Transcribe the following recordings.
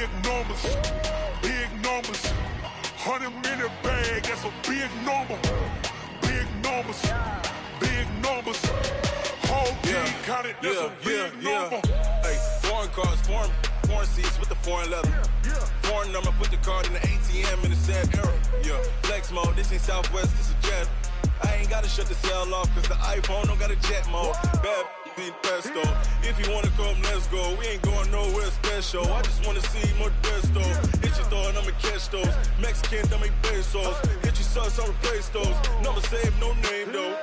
big numbers, big numbers. 100-minute bag, that's a big number. Big numbers, big numbers. Whole team counted, that's a big number. Hey, foreign cars, foreign seats with the foreign leather. Foreign number, put the card in the ATM in the sad era. Yeah, flex mode, this ain't Southwest, this is Jet. I ain't gotta shut the cell off, cause the iPhone don't got a jet mode. Bad be pesto. If you wanna come, let's go. We ain't going nowhere special. I just wanna see more Modesto. Hit your throw and I'ma catch those. Mexican, dame pesos. Hit your sauce, I'll replace those. Number save, no name though.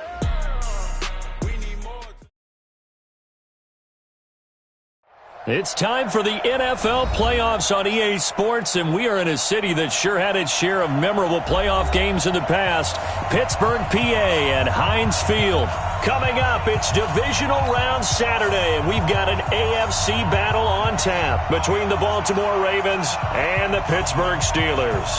It's time for the NFL playoffs on EA Sports, and we are in a city that sure had its share of memorable playoff games in the past. Pittsburgh, PA, and Heinz Field. Coming up, it's divisional round Saturday, and we've got an AFC battle on tap between the Baltimore Ravens and the Pittsburgh Steelers.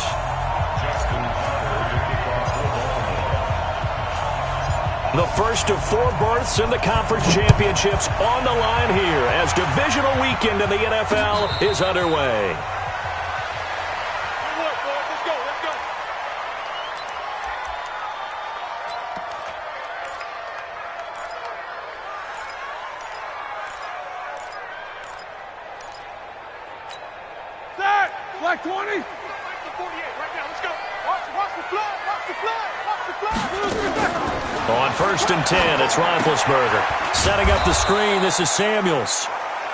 The first of 4 berths in the conference championships on the line here as divisional weekend in the NFL is underway. Let's go. Set! Flag 20! Flag the 48 right now, let's go. Watch the flag, watch the flag, watch the flag. On 1st and 10, it's Roethlisberger. Setting up the screen, this is Samuels.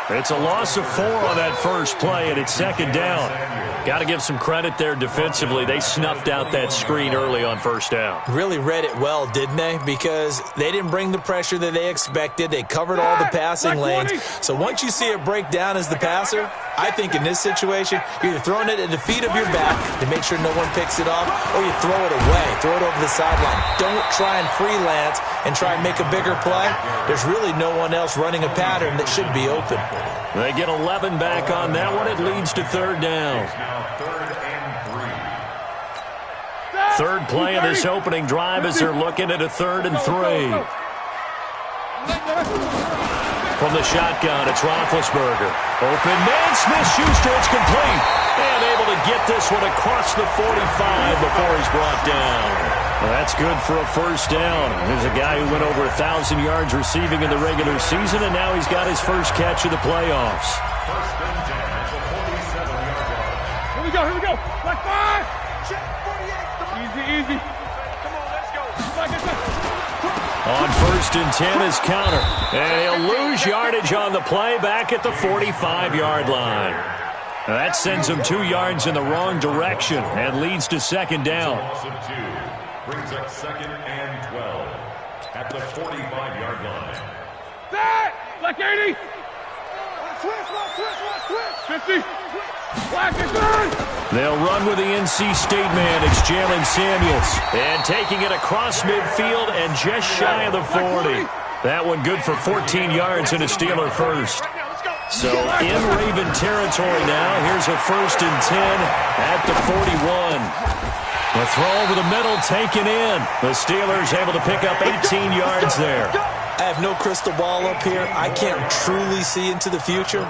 It's a loss of 4 on that first play, and it's 2nd down. Got to give some credit there defensively. They snuffed out that screen early on 1st down. Really read it well, didn't they? Because they didn't bring the pressure that they expected. They covered all the passing lanes. So once you see it break down as the passer, I think in this situation, you're either throwing it at the feet of your back to make sure no one picks it off, or you throw it away, throw it over the sideline. Don't try and freelance and try and make a bigger play. There's really no one else running a pattern that should be open. They get 11 back on that one. It leads to 3rd down. Third play of this opening drive as they're looking at a 3rd and 3. From the shotgun, it's Roethlisberger. Open man, Smith-Schuster, it's complete. And able to get this one across the 45 before he's brought down. Well, that's good for a 1st down. There's a guy who went over 1,000 yards receiving in the regular season, and now he's got his first catch of the playoffs. 1st and 10 at the 47-yard line. Here we go. Flag 5. Check 48. Easy. Come on, let's go. On 1st and 10 is counter. And he'll lose yardage on the play back at the 45-yard line. That sends him 2 yards in the wrong direction and leads to 2nd down. Brings up 2nd and 12 at the 45-yard line. Set! Flag 80! Twist! 50! Flag is good! They'll run with the NC State man. It's Jalen Samuels. And taking it across midfield and just shy of the 40. That one good for 14 yards and a Steeler first. So in Raven territory now. Here's a 1st and 10 at the 41. The throw over the middle taken in. The Steelers able to pick up 18 yards there. I have no crystal ball up here. I can't truly see into the future.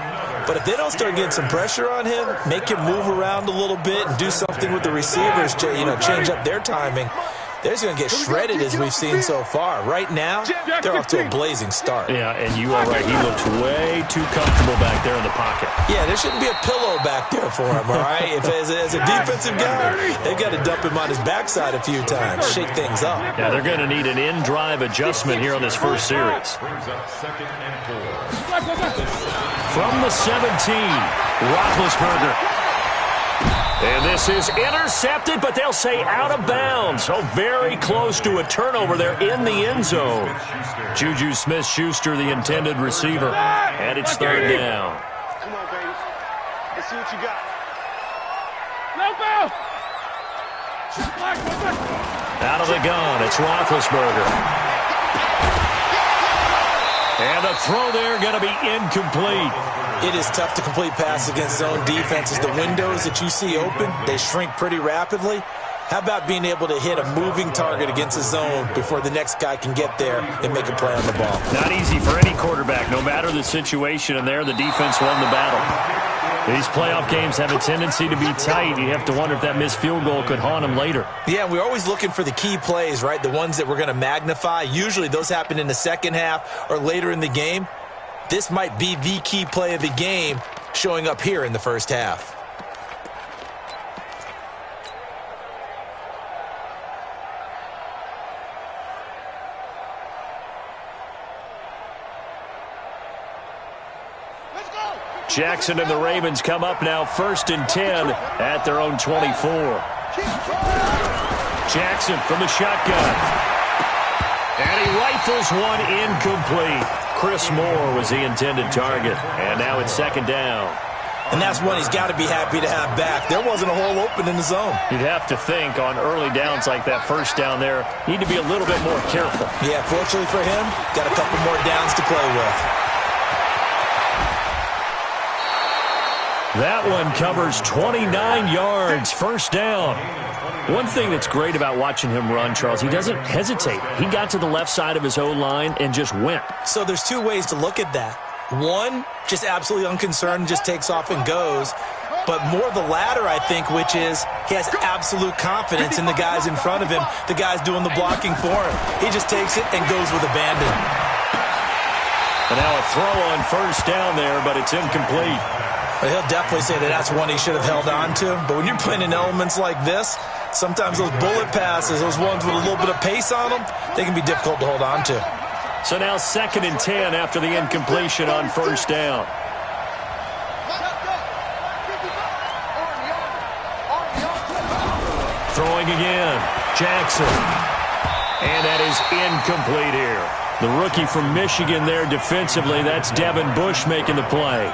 But if they don't start getting some pressure on him, make him move around a little bit and do something with the receivers, change up their timing, they're just going to get shredded as we've seen so far. Right now, they're off to a blazing start. Yeah, and you are right. He looked way too comfortable back there in the pocket. Yeah, there shouldn't be a pillow back there for him, all right? If as a defensive guy, they've got to dump him on his backside a few times, shake things up. Yeah, they're going to need an in-drive adjustment here on this first series. Brings up 2nd and 4. From the 17, Roethlisberger. And this is intercepted, but they'll say out of bounds. So very close to a turnover there in the end zone. Juju Smith-Schuster, the intended receiver. And it's 3rd down. Come on, baby. Let's see what you got. No foul! Out of the gun, it's Roethlisberger. And the throw there going to be incomplete. It is tough to complete passes against zone defenses. The windows that you see open, they shrink pretty rapidly. How about being able to hit a moving target against a zone before the next guy can get there and make a play on the ball? Not easy for any quarterback, no matter the situation, and there the defense won the battle. These playoff games have a tendency to be tight. You have to wonder if that missed field goal could haunt him later. Yeah, we're always looking for the key plays, right? The ones that we're going to magnify. Usually those happen in the second half or later in the game. This might be the key play of the game showing up here in the first half. Jackson and the Ravens come up now 1st and 10 at their own 24. Jackson from the shotgun. And he rifles one incomplete. Chris Moore was the intended target. And now it's 2nd down. And that's one he's got to be happy to have back. There wasn't a hole open in the zone. You'd have to think on early downs like that first down there, need to be a little bit more careful. Yeah, fortunately for him, got a couple more downs to play with. That one covers 29 yards, 1st down. One thing that's great about watching him run, Charles, he doesn't hesitate. He got to the left side of his O-line and just went. So there's two ways to look at that. One, just absolutely unconcerned, just takes off and goes. But more the latter, I think, which is he has absolute confidence in the guys in front of him, the guys doing the blocking for him. He just takes it and goes with abandon. And now a throw on 1st down there, but it's incomplete. He'll definitely say that that's one he should have held on to. But when you're playing in elements like this, sometimes those bullet passes, those ones with a little bit of pace on them, they can be difficult to hold on to. So now 2nd and 10 after the incompletion on 1st down. Throwing again. Jackson. And that is incomplete here. The rookie from Michigan there defensively. That's Devin Bush making the play.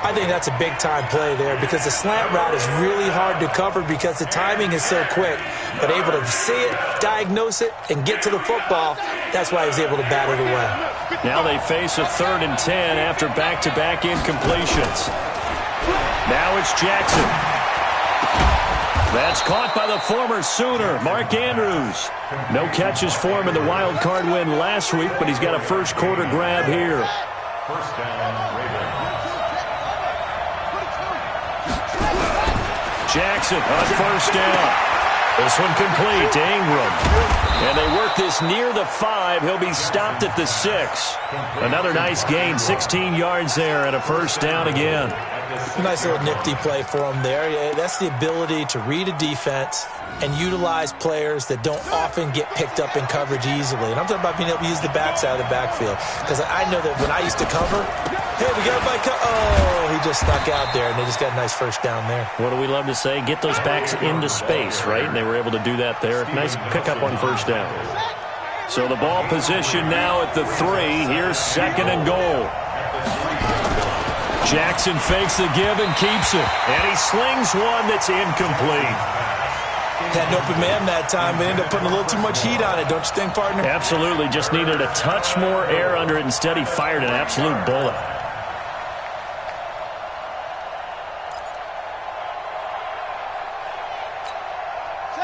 I think that's a big-time play there because the slant route is really hard to cover because the timing is so quick. But able to see it, diagnose it, and get to the football, that's why he was able to bat it away. Now they face a 3rd and 10 after back-to-back incompletions. Now it's Jackson. That's caught by the former Sooner, Mark Andrews. No catches for him in the wild card win last week, but he's got a first quarter grab here. 1st down, Ravens. Jackson on 1st down. This one complete to Ingram. And they work this near the 5. He'll be stopped at the 6. Another nice gain, 16 yards there and a 1st down again. Nice little nifty play for him there. Yeah, that's the ability to read a defense and utilize players that don't often get picked up in coverage easily. And I'm talking about being able to use the backside of the backfield. Because I know that when I used to cover, hey, we got a bike. Oh, he just stuck out there, and they just got a nice 1st down there. What do we love to say? Get those backs into space, right? And they were able to do that there. Nice pickup on 1st down. So the ball position now at the 3. Here's 2nd and goal. Jackson fakes the give and keeps it. And he slings one that's incomplete. Had an open man that time, but ended up putting a little too much heat on it, don't you think, partner? Absolutely. Just needed a touch more air under it. Instead, he fired an absolute bullet.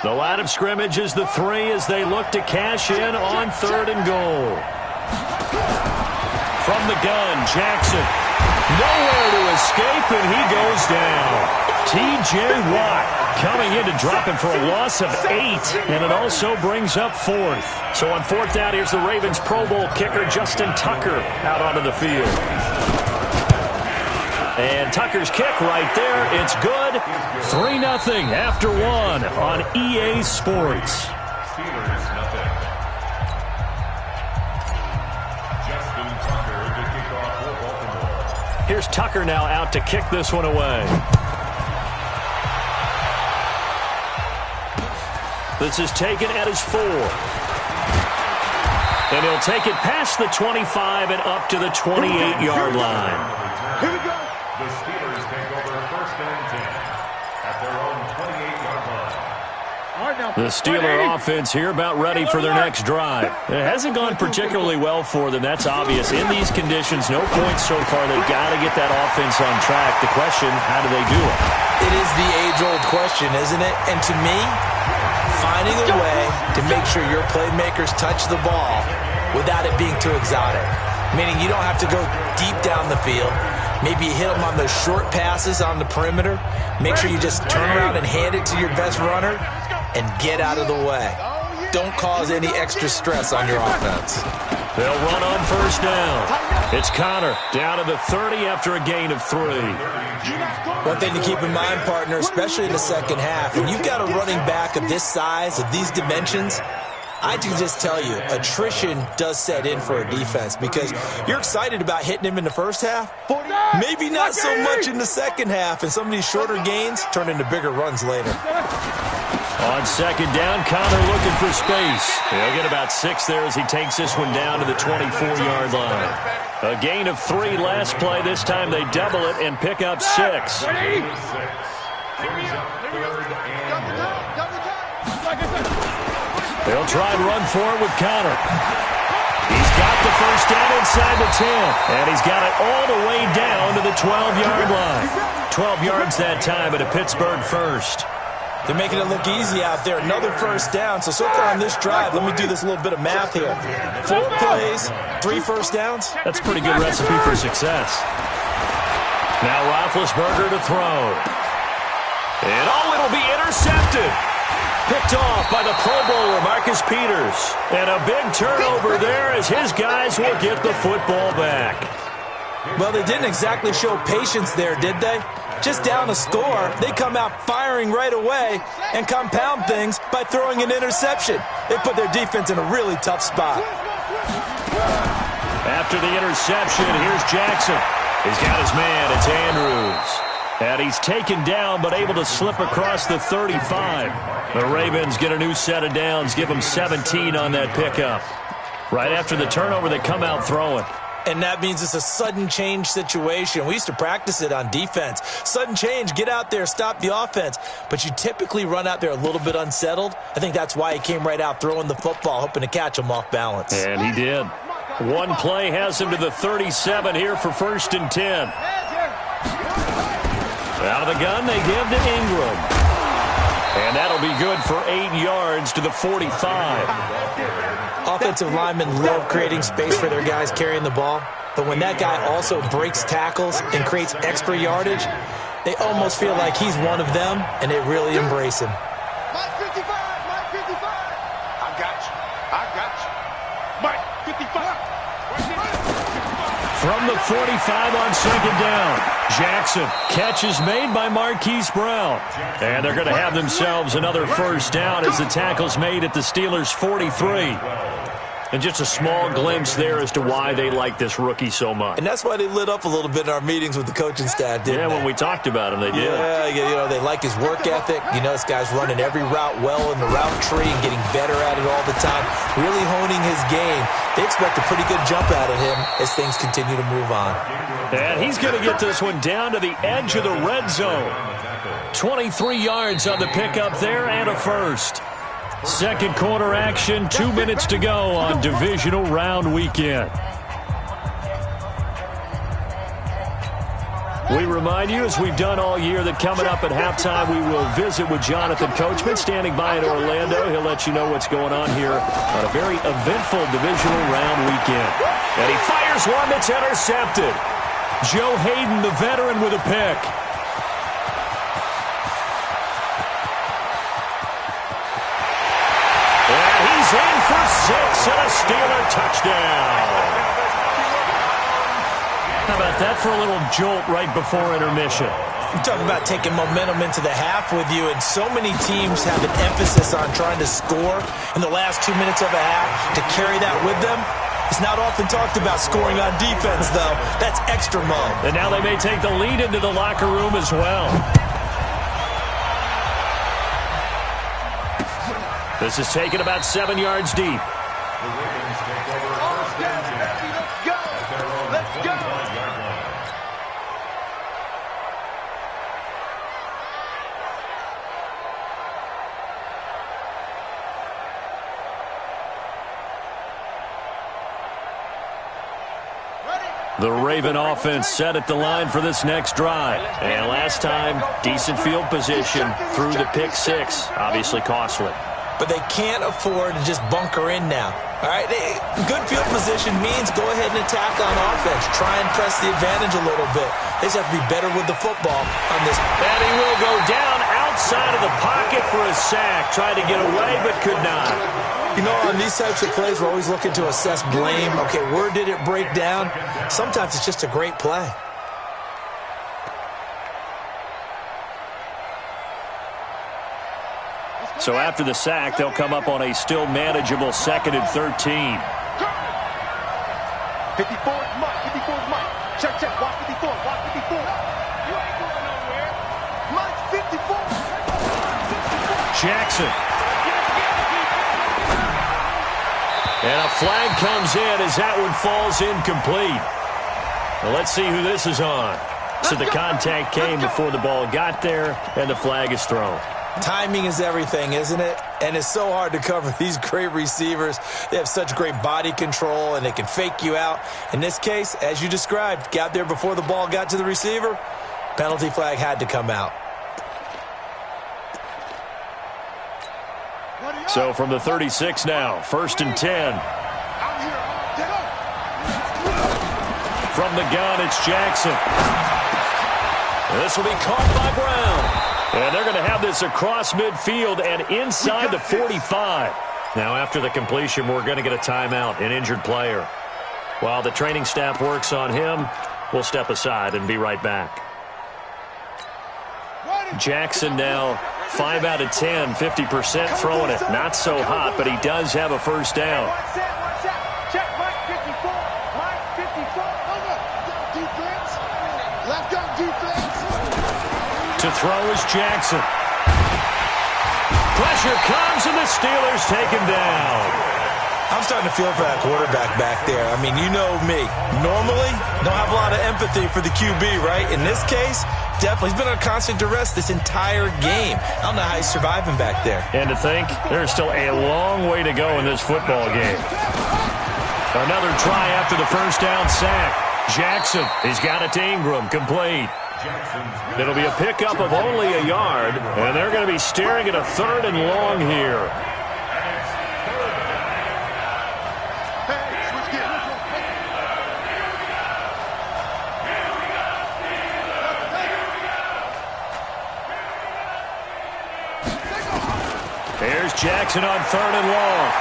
The line of scrimmage is the 3 as they look to cash in on 3rd and goal. From the gun, Jackson. Nowhere to escape, and he goes down. T.J. Watt coming in to drop him for a loss of 8, and it also brings up 4th. So on 4th down, here's the Ravens Pro Bowl kicker, Justin Tucker, out onto the field. And Tucker's kick right there. It's good. 3-0 after 1 on EA Sports. Steelers, nothing. Justin Tucker to kick off for Baltimore. Here's Tucker now out to kick this one away. This is taken at his 4. And he'll take it past the 25 and up to the 28-yard line. Here we go. The Steelers take over 1st and 10 at their own 28-yard line. The Steeler offense here about ready for their next drive. It hasn't gone particularly well for them. That's obvious. In these conditions, no points so far. They've got to get that offense on track. The question, how do they do it? It is the age-old question, isn't it? And to me, finding a way to make sure your playmakers touch the ball without it being too exotic. Meaning you don't have to go deep down the field. Maybe you hit them on those short passes on the perimeter. Make sure you just turn around and hand it to your best runner and get out of the way. Don't cause any extra stress on your offense. They'll run on first down. It's Connor down to the 30 after a gain of 3. One thing to keep in mind, partner, especially in the second half, when you've got a running back of this size, of these dimensions, I can just tell you, attrition does set in for a defense because you're excited about hitting him in the first half. Maybe not so much in the second half, and some of these shorter gains turn into bigger runs later. On second down, Connor looking for space. He'll get about 6 there as he takes this one down to the 24-yard line. A gain of 3 last play. This time they double it and pick up 6. They'll try and run for it with Connor. He's got the first down inside the 10, and he's got it all the way down to the 12-yard line. 12 yards that time at a Pittsburgh first. They're making it look easy out there. Another first down. So far on this drive, let me do this little bit of math here. 4 plays, 3 first downs. That's a pretty good recipe for success. Now Roethlisberger to throw. And it'll be intercepted. Picked off by the Pro Bowler, Marcus Peters. And a big turnover there as his guys will get the football back. Well, they didn't exactly show patience there, did they? Just down a score, they come out firing right away and compound things by throwing an interception. They put their defense in a really tough spot. After the interception, here's Jackson. He's got his man. It's Andrews. And he's taken down but able to slip across the 35. The Ravens get a new set of downs, give them 17 on that pickup. Right after the turnover, they come out throwing. And that means it's a sudden change situation. We used to practice it on defense. Sudden change, get out there, stop the offense. But you typically run out there a little bit unsettled. I think that's why he came right out throwing the football, hoping to catch him off balance. And he did. One play has him to the 37 here for 1st and 10. Out of the gun, they give to Ingram. And that'll be good for 8 yards to the 45. Offensive linemen love creating space for their guys carrying the ball. But when that guy also breaks tackles and creates extra yardage, they almost feel like he's one of them, and they really embrace him. Mike 55, Mike 55. I got you. Mike 55. From the 45 on second down, Jackson. Catch is made by Marquise Brown. And they're going to have themselves another first down as the tackle's made at the Steelers' 43. And just a small glimpse there as to why they like this rookie so much. And that's why they lit up a little bit in our meetings with the coaching staff, didn't they? Yeah, when we talked about him, they did. Yeah, they like his work ethic. You know, this guy's running every route well in the route tree and getting better at it all the time, really honing his game. They expect a pretty good jump out of him as things continue to move on. And he's going to get this one down to the edge of the red zone. 23 yards on the pickup there and a first. Second quarter action, 2 minutes to go on divisional round weekend. We remind you, as we've done all year, that coming up at halftime, we will visit with Jonathan Coachman, standing by in Orlando. He'll let you know what's going on here on a very eventful divisional round weekend. And he fires one that's intercepted. Joe Hayden, the veteran, with a pick. He's in for 6 and a Steeler touchdown. How about that for a little jolt right before intermission? You talk about taking momentum into the half with you, and so many teams have an emphasis on trying to score in the last 2 minutes of a half. To carry that with them, it's not often talked about scoring on defense, though. That's extra mode. And now they may take the lead into the locker room as well. This is taken about 7 yards deep. The Ravens take over first and 10. Let's go. Let's go. The Raven offense set at the line for this next drive. And last time, decent field position through the pick 6. Obviously costly. But they can't afford to just bunker in now. All right, good field position means go ahead and attack on offense. Try and press the advantage a little bit. They just have to be better with the football on this. And he will go down outside of the pocket for a sack. Tried to get away, but could not. You know, on these types of plays, we're always looking to assess blame. Okay, where did it break down? Sometimes it's just a great play. So after the sack, they'll come up on a still manageable 2nd and 13. 54 is Mike. 54 is Mike. Check, check. Watch 54. Watch 54. You ain't going nowhere. Mike's 54. Jackson. And a flag comes in as that one falls incomplete. Well, let's see who this is on. So the contact came before the ball got there, and the flag is thrown. Timing is everything, isn't it? And it's so hard to cover these great receivers. They have such great body control, and they can fake you out. In this case, as you described, got there before the ball got to the receiver. Penalty flag had to come out. So from the 36 now, 1st and 10. From the gun, it's Jackson. This will be caught by Brown. And they're going to have this across midfield and inside the 45. Now, after the completion, we're going to get a timeout, an injured player. While the training staff works on him, we'll step aside and be right back. Jackson now 5 out of 10, 50% throwing it. Not so hot, but he does have a first down. Check, Mike 54. Mike 54. Defense. Left gun defense. To throw is Jackson. Pressure comes, and the Steelers take him down. I'm starting to feel for that quarterback back there. I mean, you know me. Normally, don't have a lot of empathy for the QB, right? In this case, definitely. He's been on constant duress this entire game. I don't know how he's surviving back there. And to think, there's still a long way to go in this football game. Another try after the first down sack. Jackson, he's got it to Ingram, complete. It'll be a pickup of only a yard, and they're going to be staring at a 3rd and long here. Here's Jackson on 3rd and long.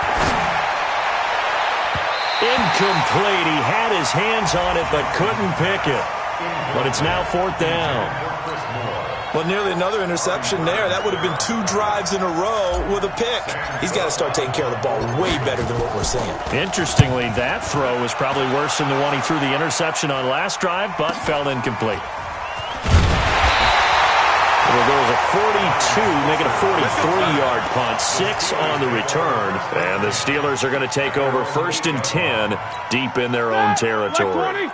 Incomplete. He had his hands on it but couldn't pick it. But it's now 4th down. Well, nearly another interception there. That would have been 2 drives in a row with a pick. He's got to start taking care of the ball way better than what we're seeing. Interestingly, that throw was probably worse than the one he threw the interception on last drive, but fell incomplete. It'll go as a 42, make it a 43-yard punt, 6 on the return. And the Steelers are going to take over 1st and 10 deep in their own territory.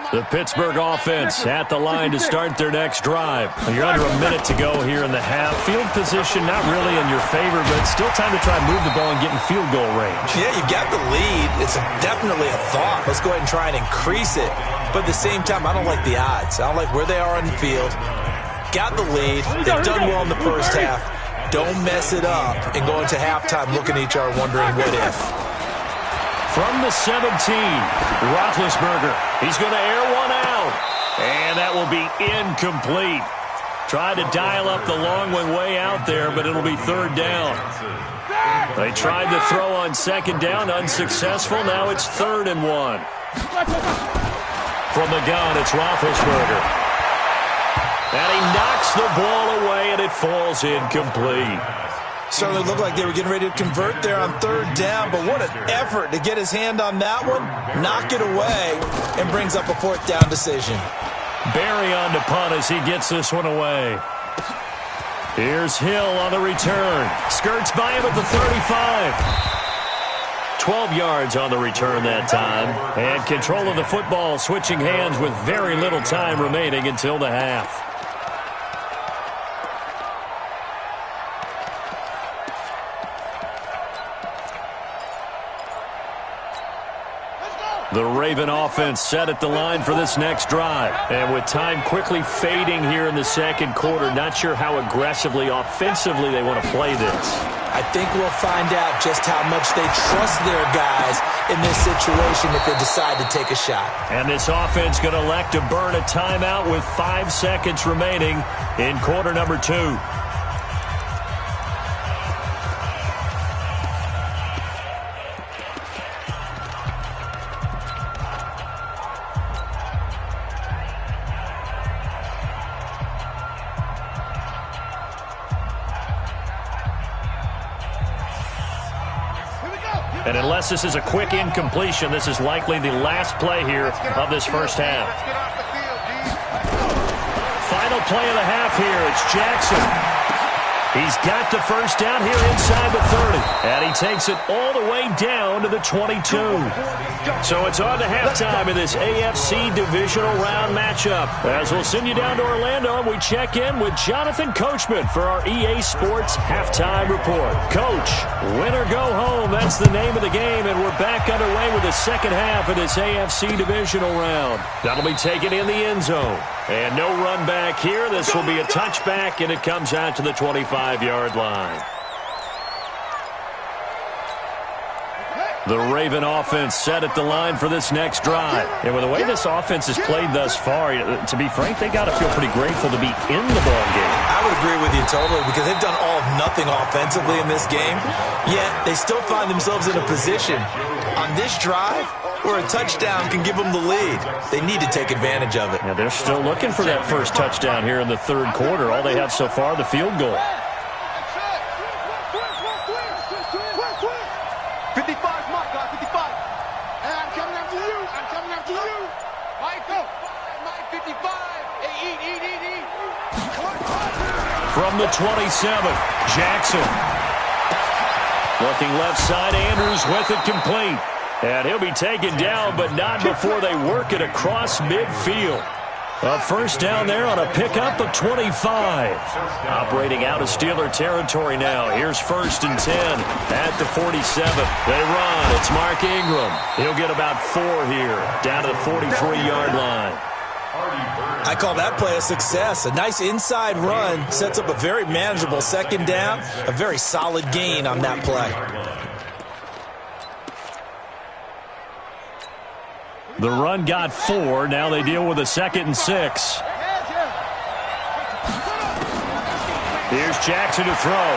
The Pittsburgh offense at the line to start their next drive. You're under a minute to go here in the half. Field position not really in your favor, but still time to try and move the ball and get in field goal range. Yeah, you've got the lead. It's definitely a thought. Let's go ahead and try and increase it. But at the same time, I don't like the odds. I don't like where they are on the field. Got the lead. They've done well in the first half. Don't mess it up and go into halftime looking at each other wondering what if. From the 17, Roethlisberger. He's going to air one out. And that will be incomplete. Tried to dial up the long one way out there, but it'll be 3rd down. They tried to throw on 2nd down, unsuccessful. Now it's 3rd and 1. From the gun, it's Roethlisberger. And he knocks the ball away, and it falls incomplete. Certainly looked like they were getting ready to convert there on 3rd down, but what an effort to get his hand on that one, knock it away, and brings up a 4th down decision. Barry on to punt as he gets this one away. Here's Hill on the return. Skirts by him at the 35. 12 yards on the return that time. And control of the football switching hands with very little time remaining until the half. The Raven offense set at the line for this next drive. And with time quickly fading here in the 2nd quarter, not sure how aggressively, offensively they want to play this. I think we'll find out just how much they trust their guys in this situation if they decide to take a shot. And this offense going to elect to burn a timeout with 5 seconds remaining in quarter number 2. And unless this is a quick incompletion, this is likely the last play here of this first half. Final play of the half here. It's Jackson. He's got the first down here inside the 30. And he takes it all the way down to the 22. So it's on to halftime in this AFC divisional round matchup. As we'll send you down to Orlando, and we check in with Jonathan Coachman for our EA Sports Halftime Report. Coach, win or go home, that's the name of the game, and we're back underway with the second half of this AFC divisional round. That'll be taken in the end zone. And no run back here. This will be a touchback, and it comes out to the 25-yard line. The Raven offense set at the line for this next drive. And with the way this offense has played thus far, to be frank, they got to feel pretty grateful to be in the ball game. I would agree with you totally, because they've done all of nothing offensively in this game, yet they still find themselves in a position on this drive where a touchdown can give them the lead. They need to take advantage of it. Yeah, they're still looking for that first touchdown here in the third quarter. All they have so far, the field goal. 55, my guy, 55. Hey, I'm coming after you. I'm coming after you. Michael, my 55. Hey, eat. From the 27, Jackson. Looking left side, Andrews with it complete. And he'll be taken down, but not before they work it across midfield. A first down there on a pickup of 25. Operating out of Steeler territory now. Here's 1st and 10 at the 47. They run. It's Mark Ingram. He'll get about 4 here, down to the 43-yard line. I call that play a success. A nice inside run sets up a very manageable second down. A very solid gain on that play. The run got 4. Now they deal with a 2nd and 6. Here's Jackson to throw.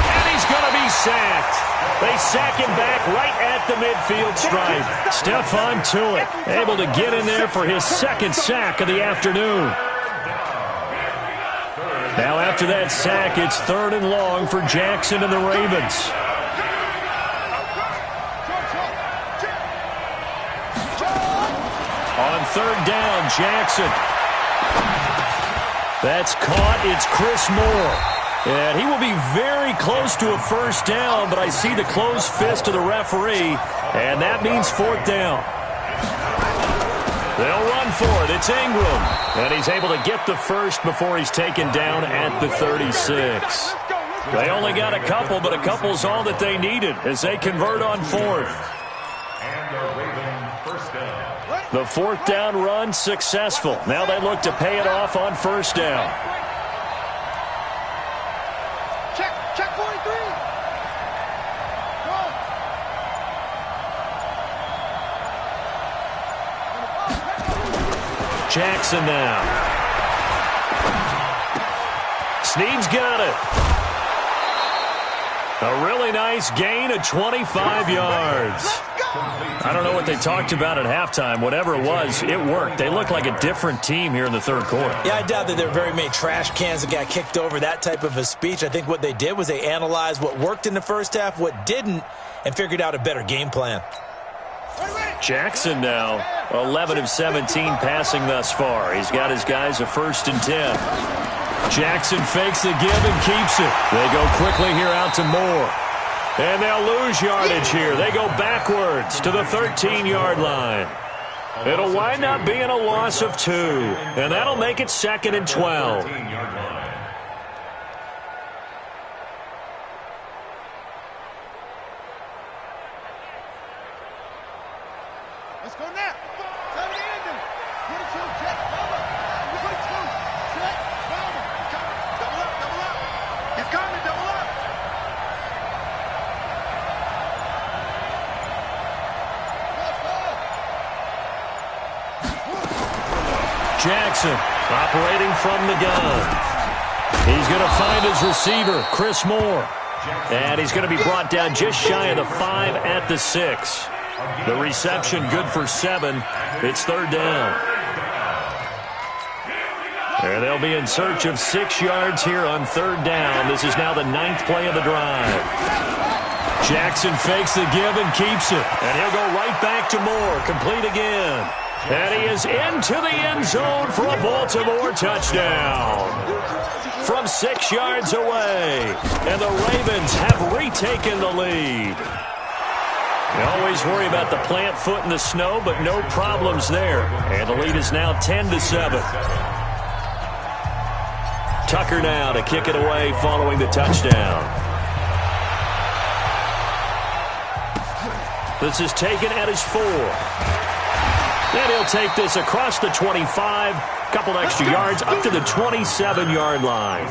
And he's going to be sacked. They sack him back right at the midfield stripe. Stephon Tuitt able to get in there for his 2nd sack of the afternoon. Now after that sack, it's 3rd and long for Jackson and the Ravens. On 3rd down, Jackson. That's caught. It's Chris Moore. And he will be very close to a first down, but I see the closed fist of the referee, and that means 4th down. They'll run for it. It's Ingram. And he's able to get the first before he's taken down at the 36. They only got a couple, but a couple's all that they needed as they convert on 4th. And the Raven first down. The 4th down run successful. Now they look to pay it off on 1st down. Check 43. Go. Jackson now. Snead's got it. A really nice gain of 25 yards. I don't know what they talked about at halftime. Whatever it was, it worked. They look like a different team here in the third quarter. Yeah, I doubt that there were very many trash cans that got kicked over, that type of a speech. I think what they did was they analyzed what worked in the first half, what didn't, and figured out a better game plan. Jackson now, 11 of 17 passing thus far. He's got his guys a 1st and 10. Jackson fakes the give and keeps it. They go quickly here out to Moore. And they'll lose yardage here. They go backwards to the 13-yard line. It'll wind up being a loss of 2. And that'll make it 2nd and 12. Let's go now. Tell me anything. Get it to him, check, cover. Get it to him, check, cover. Double up. He's coming, double up. Jackson, operating from the gun. He's going to find his receiver, Chris Moore. And he's going to be brought down just shy of the 5 at the 6. The reception good for 7. It's third down. And they'll be in search of 6 yards here on third down. This is now the 9th play of the drive. Jackson fakes the give and keeps it. And he'll go right back to Moore. Complete again. And he is into the end zone for a Baltimore touchdown. From 6 yards away. And the Ravens have retaken the lead. You always worry about the plant foot in the snow, but no problems there. And the lead is now 10-7. Tucker now to kick it away following the touchdown. This is taken at his 4. And he'll take this across the 25, couple extra yards, up to the 27-yard line.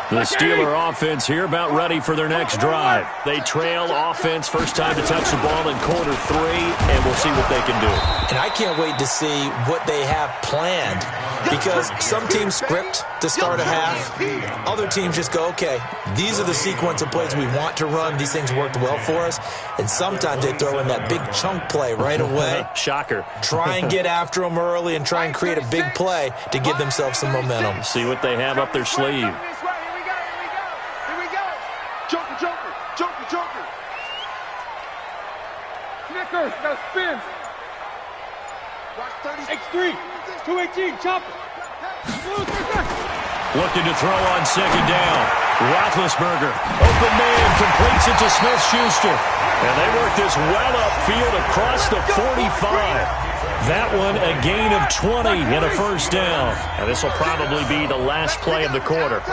The Steeler offense here about ready for their next drive. They trail offense, first time to touch the ball in quarter 3, and we'll see what they can do. And I can't wait to see what they have planned, because some teams script to start a half. Other teams just go, okay, these are the sequence of plays we want to run. These things worked well for us. And sometimes they throw in that big chunk play right away. Shocker. Try and get after them early and try and create a big play to give themselves some momentum. See what they have up their sleeve. Joker. Snickers, now spin. X3, 218, chop it. Looking to throw on second down. Roethlisberger, open man, completes it to Smith-Schuster. And they work this well upfield across the 45. That one a gain of 20 and a first down. And this will probably be the last play of the quarter.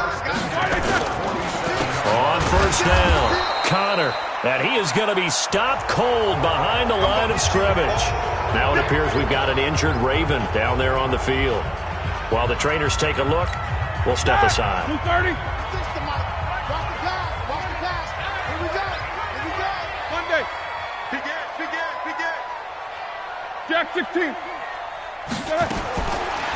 On first down, Connor, and he is going to be stopped cold behind the line of scrimmage. Now it appears we've got an injured Raven down there on the field. While the trainers take a look, we'll step aside. 230. Here we go. Monday. Begin. Jack 16.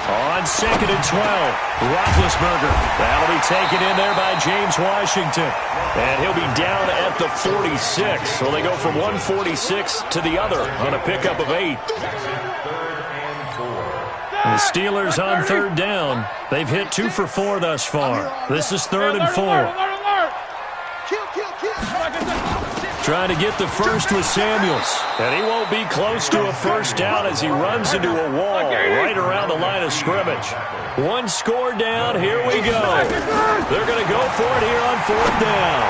On second and 12, Roethlisberger. That'll be taken in there by James Washington. And he'll be down at the 46. So they go from 146 to the other on a pickup of 8. The Steelers on third down. They've hit 2 for 4 thus far. This is third and 4. Trying to get the first with Samuels. And he won't be close to a first down as he runs into a wall right around the line of scrimmage. 1 score down. Here we go. They're going to go for it here on fourth down.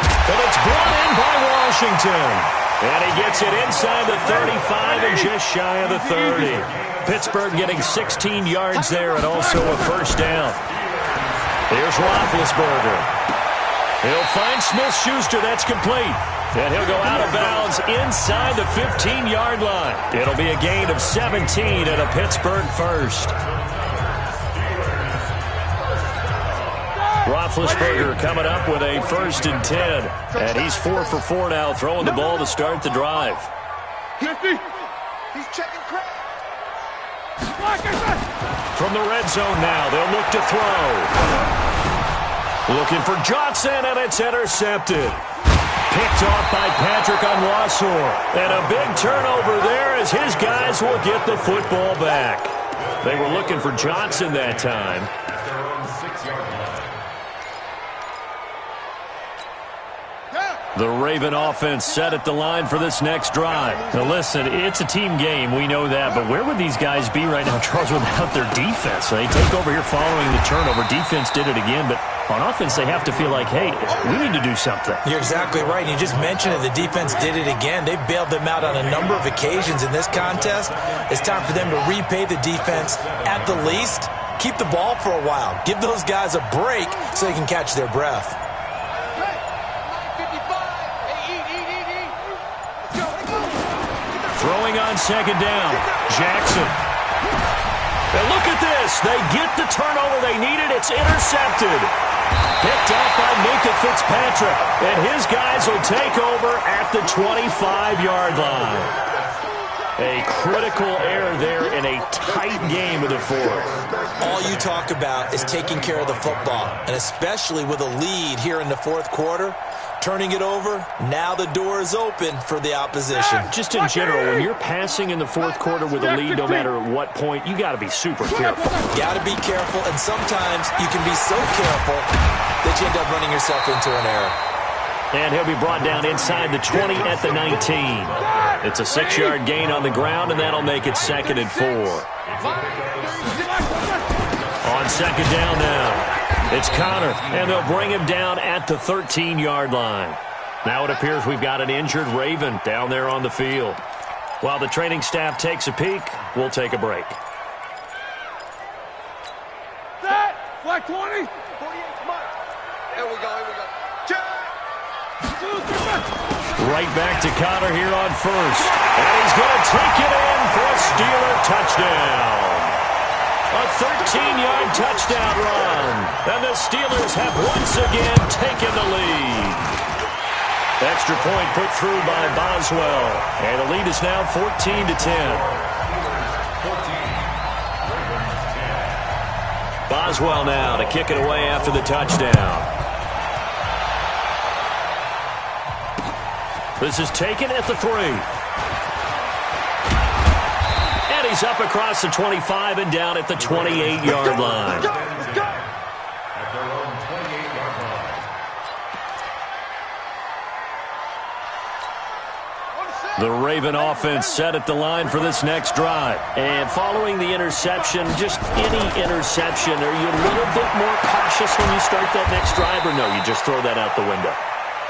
And it's brought in by Washington. And he gets it inside the 35 and just shy of the 30. Pittsburgh getting 16 yards there and also a first down. Here's Roethlisberger. He'll find Smith-Schuster. That's complete. And he'll go out of bounds inside the 15-yard line. It'll be a gain of 17 and a Pittsburgh first. Roethlisberger coming up with a 1st and 10. And he's 4 for 4 now, throwing the ball to start the drive. 50. He's checking crack. From the red zone now, they'll look to throw. Looking for Johnson, and it's intercepted. Picked off by Patrick Onwuasor. And a big turnover there as his guys will get the football back. They were looking for Johnson that time. The Raven offense set at the line for this next drive. Now listen, it's a team game, we know that, but where would these guys be right now, Charles, without their defense? They take over here following the turnover. Defense did it again, but on offense they have to feel like, hey, we need to do something. You're exactly right. You just mentioned it. The defense did it again. They bailed them out on a number of occasions in this contest. It's time for them to repay the defense at the least. Keep the ball for a while. Give those guys a break so they can catch their breath. Throwing on second down, Jackson. And look at this. They get the turnover they needed. It's intercepted. Picked up by Mika Fitzpatrick. And his guys will take over at the 25-yard line. A critical error there in a tight game of the fourth. All you talk about is taking care of the football, and especially with a lead here in the fourth quarter, turning it over, now the door is open for the opposition. Just in general, when you're passing in the fourth quarter with a lead, no matter what point, you got to be super careful. Got to be careful, and sometimes you can be so careful that you end up running yourself into an error. And he'll be brought down inside the 20 at the 19. It's a 6-yard gain on the ground, and that'll make it 2nd and 4. On second down now, it's Connor, and they'll bring him down at the 13-yard line. Now it appears we've got an injured Raven down there on the field. While the training staff takes a peek, we'll take a break. Set! Flag 20! 48 months. Here we go, here we go. Right back to Connor here on first. And he's going to take it in for a Steeler touchdown. A 13-yard touchdown run. And the Steelers have once again taken the lead. Extra point put through by Boswell. And the lead is now 14-10. Boswell now to kick it away after the touchdown. This is taken at the 3. And he's up across the 25 and down at the 28-yard line. At their own 28-yard line. The Raven offense set at the line for this next drive. And following the interception, just any interception, are you a little bit more cautious when you start that next drive, or no, you just throw that out the window?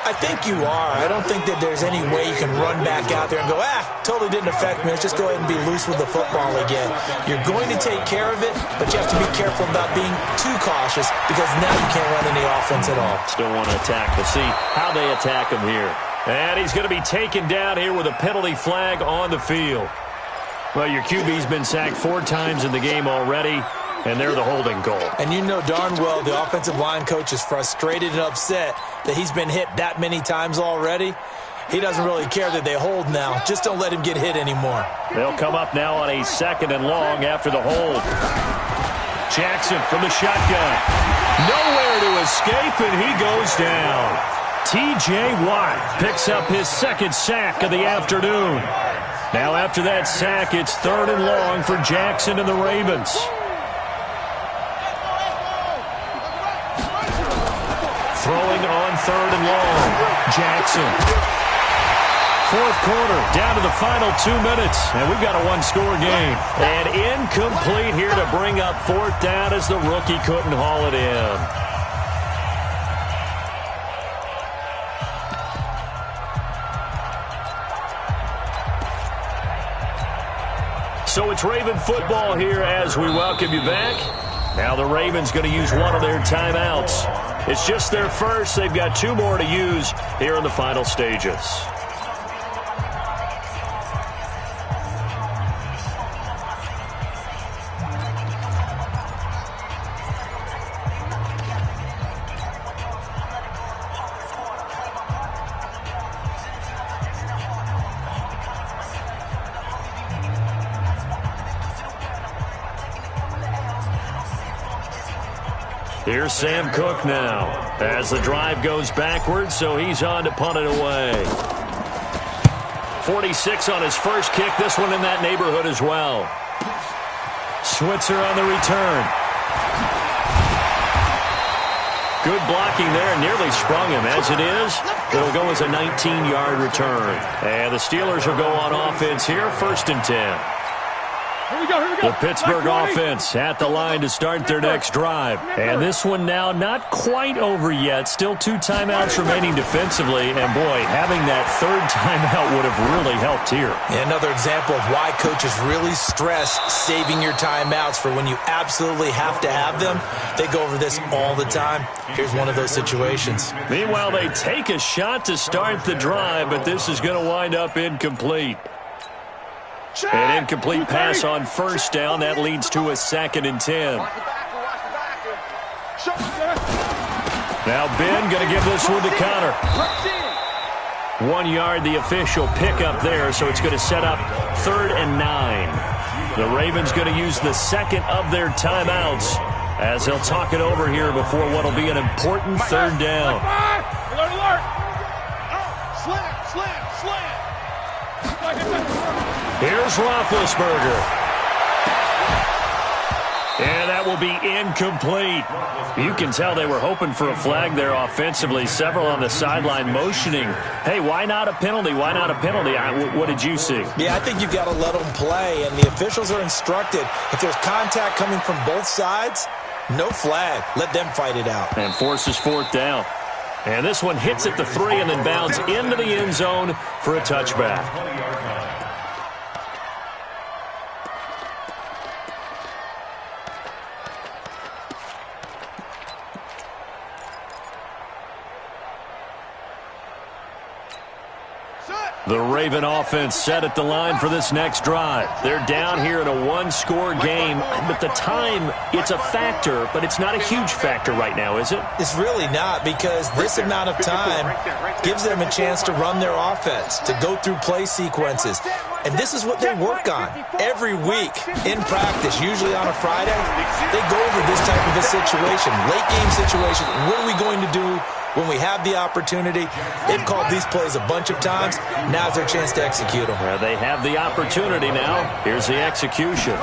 I think you are. I don't think that there's any way you can run back out there and go, totally didn't affect me. Let's just go ahead and be loose with the football again. You're going to take care of it, but you have to be careful about being too cautious because now you can't run any offense at all. Still want to attack. We'll see how they attack him here. And he's going to be taken down here with a penalty flag on the field. Well, your QB's been sacked 4 times in the game already, and they're the holding goal. And you know darn well the offensive line coach is frustrated and upset that he's been hit that many times already. He doesn't really care that they hold now. Just don't let him get hit anymore. They'll come up now on a 2nd and long after the hold. Jackson from the shotgun. Nowhere to escape, and he goes down. T.J. Watt picks up his 2nd sack of the afternoon. Now after that sack, it's 3rd and long for Jackson and the Ravens. Throwing on 3rd and long. Jackson. 4th quarter, down to the final 2 minutes, and we've got a 1-score game. And incomplete here to bring up 4th down as the rookie couldn't haul it in. So it's Raven football here as we welcome you back. Now the Ravens going to use one of their timeouts. It's just their first. They've got 2 more to use here in the final stages. Here's Sam Cook now as the drive goes backwards, so he's on to punt it away. 46 on his first kick, this one in that neighborhood as well. Switzer on the return. Good blocking there, nearly sprung him. As it is, it'll go as a 19-yard return. And the Steelers will go on offense here, 1st and 10. Here we go. The Pittsburgh offense at the line to start their next drive. And this one now not quite over yet. Still 2 timeouts remaining defensively. And, boy, having that 3rd timeout would have really helped here. Another example of why coaches really stress saving your timeouts for when you absolutely have to have them. They go over this all the time. Here's one of those situations. Meanwhile, they take a shot to start the drive, but this is going to wind up incomplete. An incomplete pass on 1st down. That leads to a 2nd and 10. Now Ben going to give this one to Connor. 1 yard, the official pickup there, so it's going to set up 3rd and 9. The Ravens going to use the second of their timeouts as they'll talk it over here before what will be an important 3rd down. Alert! Slam! Here's Roethlisberger. And that will be incomplete. You can tell they were hoping for a flag there offensively. Several on the sideline motioning, hey, why not a penalty? Why not a penalty? What did you see? Yeah, I think you've got to let them play, and the officials are instructed. If there's contact coming from both sides, no flag. Let them fight it out. And forces 4th down. And this one hits at the 3 and then bounds into the end zone for a touchback. The Raven offense set at the line for this next drive. They're down here in a 1-score game, but the time, it's a factor, but it's not a huge factor right now, is it? It's really not, because this amount of time gives them a chance to run their offense, to go through play sequences. And this is what they work on every week in practice, usually on a Friday. They go over this type of a situation, late game situation. What are we going to do when we have the opportunity? They've called these plays a bunch of times. Now's their chance to execute them. Well, they have the opportunity now. Here's the execution.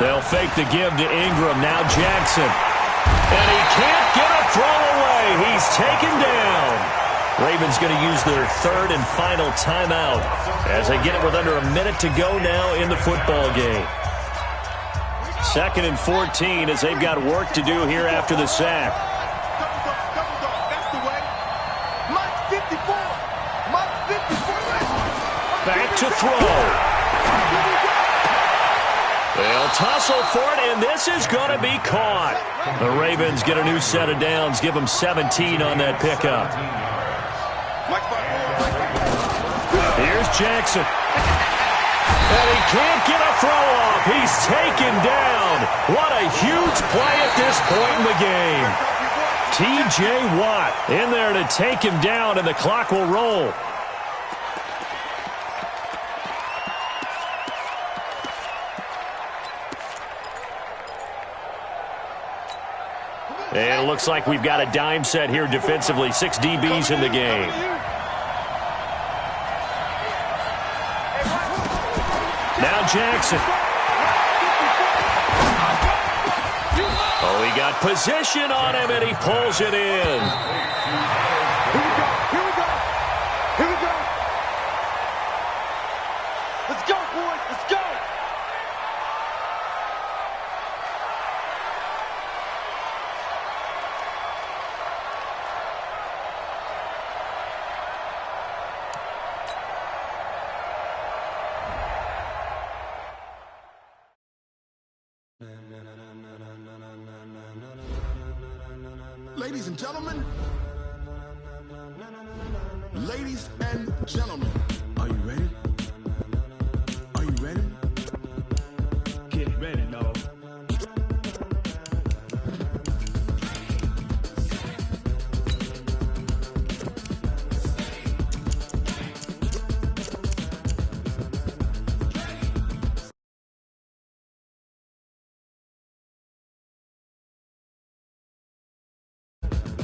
They'll fake the give to Ingram. Now Jackson. And he can't get a throw away. He's taken down. Ravens going to use their 3rd and final timeout as they get it with under a minute to go now in the football game. 2nd and 14 as they've got work to do here after the sack. Back to throw. They'll tussle for it, and this is going to be caught. The Ravens get a new set of downs, give them 17 on that pickup. Here's Jackson. And he can't get a throw off. He's taken down. What a huge play at this point in the game. T.J. Watt in there to take him down, and the clock will roll. And it looks like we've got a dime set here defensively. 6 DBs in the game. Now Jackson. Oh, he got position on him, and he pulls it in. Here we go. Let's go, boys. Let's go. Ladies and gentlemen, are you ready? Are you ready? Get ready, no.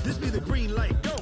This be the green light. Go.